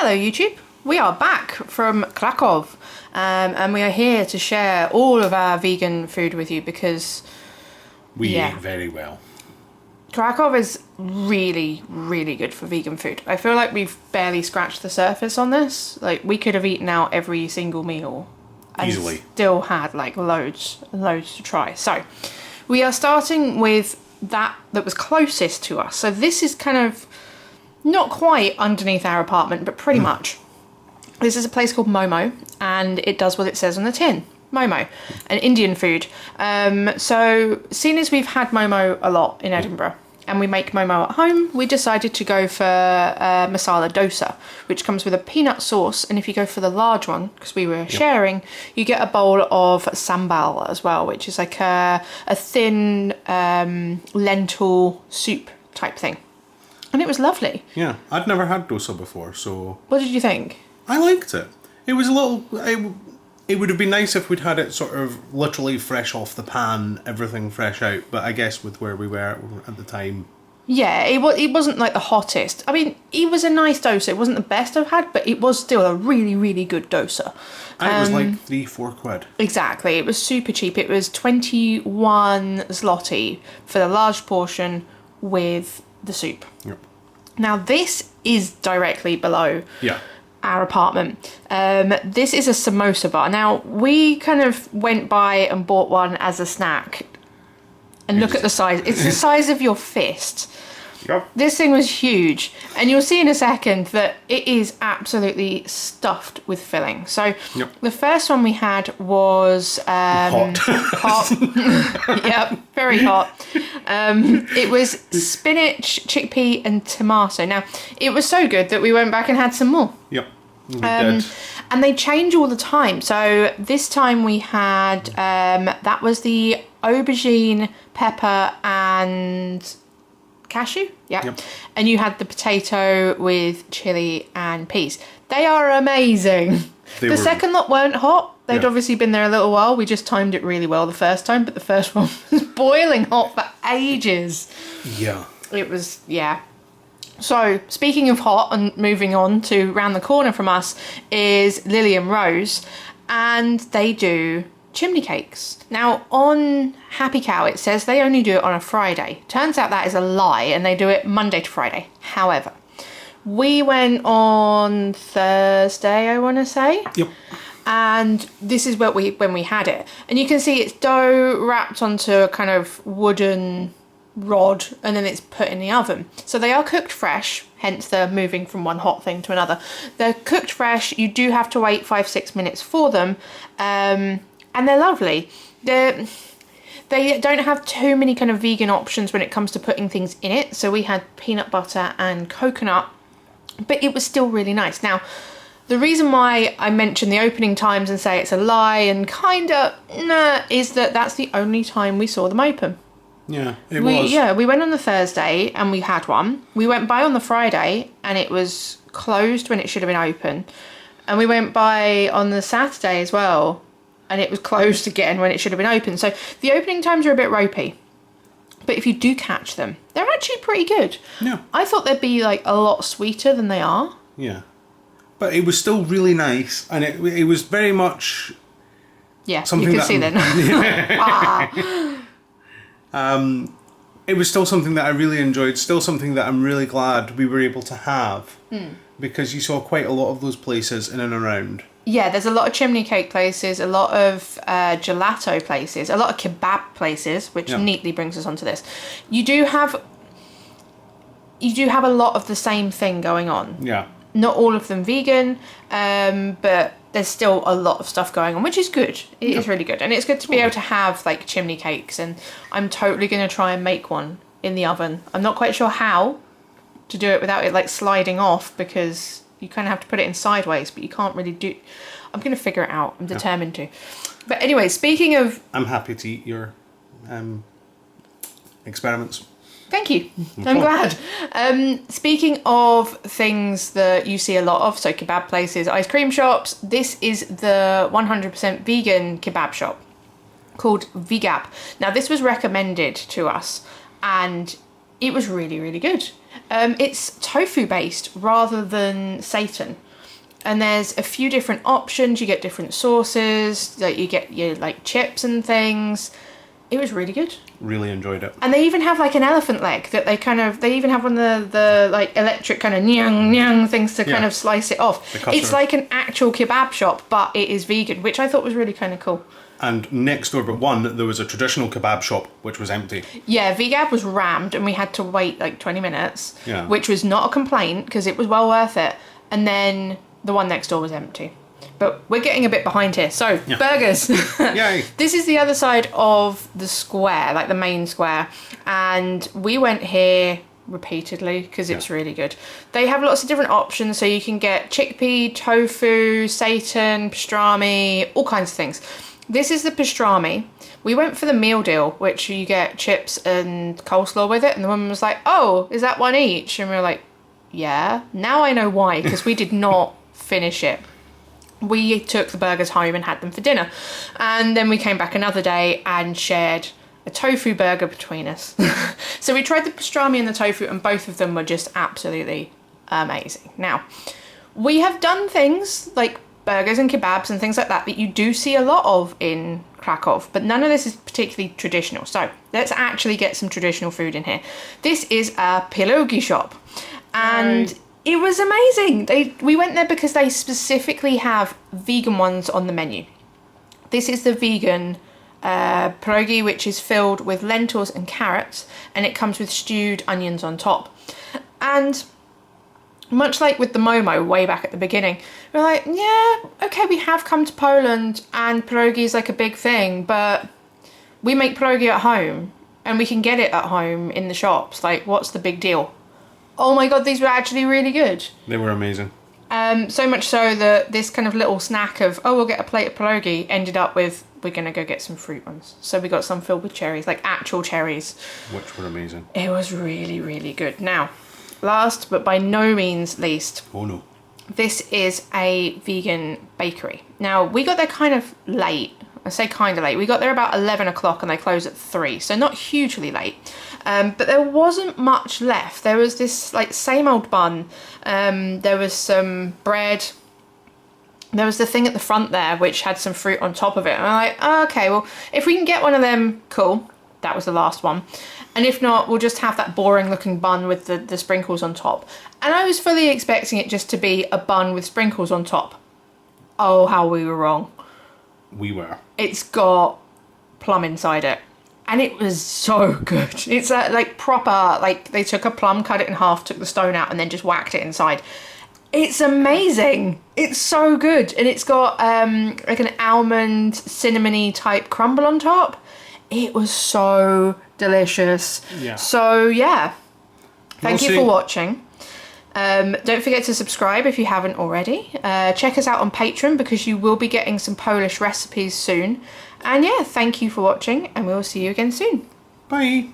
Hello YouTube, we are back from Krakow and we are here to share all of our vegan food with you because we eat very well. Krakow is really good for vegan food. I feel like we've barely scratched the surface on this. Like we could have eaten out every single meal and Easily. Still had like loads and loads to try. So we are starting with that was closest to us. So this is kind of not quite underneath our apartment, but pretty much. This is a place called Momo, and it does what it says on the tin. Momo, an Indian food. So, seeing as we've had Momo a lot in Edinburgh, and we make Momo at home, we decided to go for masala dosa, which comes with a peanut sauce, and if you go for the large one, because we were sharing, you get a bowl of sambal as well, which is like a thin lentil soup type thing. And it was lovely. Yeah, I'd never had dosa before, so... What did you think? I liked it. It was a little... It would have been nice if we'd had it sort of literally fresh off the pan, everything fresh out, but I guess with where we were at the time... Yeah, it wasn't like the hottest. I mean, it was a nice dosa. It wasn't the best I've had, but it was still a really good dosa. And it was like 3-4 quid. Exactly. It was super cheap. It was 21 zloty for the large portion with the soup. Yep. Now this is directly below our apartment. This is a samosa bar. Now we kind of went by and bought one as a snack. And look at the size. It's the size of your fist. Yep. This thing was huge. And you'll see in a second that it is absolutely stuffed with filling. So the first one we had was... hot. Yep, very hot. It was spinach, chickpea and tomato. Now, it was so good that we went back and had some more. Yep, we did. And they change all the time. So this time we had, that was the aubergine, pepper and... cashew, yep. And you had the potato with chili and peas. They are amazing. The second lot weren't hot. They'd obviously been there a little while. We just timed it really well the first time, but the first one was boiling hot for ages. Yeah. It was, So, speaking of hot and moving on to round the corner from us is Lily and Rose, and they do chimney cakes. Now on Happy Cow it says they only do it on a Friday. Turns out that is a lie and they do it Monday to Friday. However, we went on Thursday, I want to say. Yep. And this is when we had it. And you can see it's dough wrapped onto a kind of wooden rod and then it's put in the oven. So they are cooked fresh, hence the moving from one hot thing to another. They're cooked fresh. You do have to wait 5-6 minutes for them. And they're lovely. They don't have too many kind of vegan options when it comes to putting things in it. So we had peanut butter and coconut, but it was still really nice. Now, the reason why I mention the opening times and say it's a lie and kinda is that that's the only time we saw them open. Yeah, it was. Yeah, we went on the Thursday and we had one. We went by on the Friday and it was closed when it should have been open. And we went by on the Saturday as well. And it was closed again when it should have been open. So the opening times are a bit ropey. But if you do catch them, they're actually pretty good. Yeah. I thought they'd be like a lot sweeter than they are. Yeah. But it was still really nice. And it was very much... Yeah, something you can see then. It was still something that I really enjoyed. Still something that I'm really glad we were able to have. Because you saw quite a lot of those places in and around. Yeah, there's a lot of chimney cake places, a lot of gelato places, a lot of kebab places, which neatly brings us onto this. You do have a lot of the same thing going on. Yeah. Not all of them vegan, but there's still a lot of stuff going on, which is good. It is really good. And it's good to be able to have like chimney cakes, and I'm totally going to try and make one in the oven. I'm not quite sure how to do it without it like sliding off, because you kind of have to put it in sideways, but you can't really do... I'm going to figure it out. I'm determined to. But anyway, speaking of... I'm happy to eat your experiments. Thank you. I'm glad. Speaking of things that you see a lot of, so kebab places, ice cream shops, this is the 100% vegan kebab shop called Vegap. Now, this was recommended to us, and it was really, really good. It's tofu based rather than seitan, And there's a few different options. You get different sauces, like you get your like chips and things. It was really good. Really enjoyed it. And they even have like an elephant leg that they even have one of the like electric kind of nyang nyang things to kind of slice it off. It's like an actual kebab shop, but it is vegan, which I thought was really kind of cool. And next door but one, there was a traditional kebab shop, which was empty. Yeah, Vegab was rammed and we had to wait like 20 minutes, Yeah. which was not a complaint because it was well worth it. And then the one next door was empty. But we're getting a bit behind here. So, burgers. Yay. This is the other side of the square, like the main square. And we went here repeatedly because it's really good. They have lots of different options. So you can get chickpea, tofu, seitan, pastrami, all kinds of things. This is the pastrami. We went for the meal deal, which you get chips and coleslaw with it. And the woman was like, oh, is that one each? And we were like, yeah. Now I know why, because we did not finish it. We took the burgers home and had them for dinner. And then we came back another day and shared a tofu burger between us. So we tried the pastrami and the tofu, and both of them were just absolutely amazing. Now, we have done things like burgers and kebabs and things like that you do see a lot of in Krakow, but none of this is particularly traditional. So let's actually get some traditional food in here. This is a pierogi shop, and it was amazing. We went there because they specifically have vegan ones on the menu. This is the vegan pierogi, which is filled with lentils and carrots, and it comes with stewed onions on top. And much like with the Momo way back at the beginning, we're like, yeah, okay, we have come to Poland and pierogi is like a big thing, but we make pierogi at home and we can get it at home in the shops. Like, what's the big deal? Oh my God, these were actually really good. They were amazing. So much so that this kind of little snack of, oh, we'll get a plate of pierogi, ended up with, we're going to go get some fruit ones. So we got some filled with cherries, like actual cherries. Which were amazing. It was really, really good. Now, last but by no means least. Oh no. This is a vegan bakery. Now, we got there kind of late. I say kind of late. We got there about 11 o'clock and they close at 3. So not hugely late. But there wasn't much left. There was this like same old bun. There was some bread. There was the thing at the front there which had some fruit on top of it. And I'm like, oh, okay, well, if we can get one of them, cool. That was the last one. And if not, we'll just have that boring looking bun with the sprinkles on top. And I was fully expecting it just to be a bun with sprinkles on top. Oh, how we were wrong. We were. It's got plum inside it. And it was so good. It's like proper, like they took a plum, cut it in half, took the stone out and then just whacked it inside. It's amazing. It's so good. And it's got like an almond cinnamony type crumble on top. It was so delicious. Yeah. So yeah, thank you see. for watching. Don't forget to subscribe if you haven't already. Check us out on Patreon because you will be getting some Polish recipes soon. And yeah, thank you for watching and we'll see you again soon. Bye.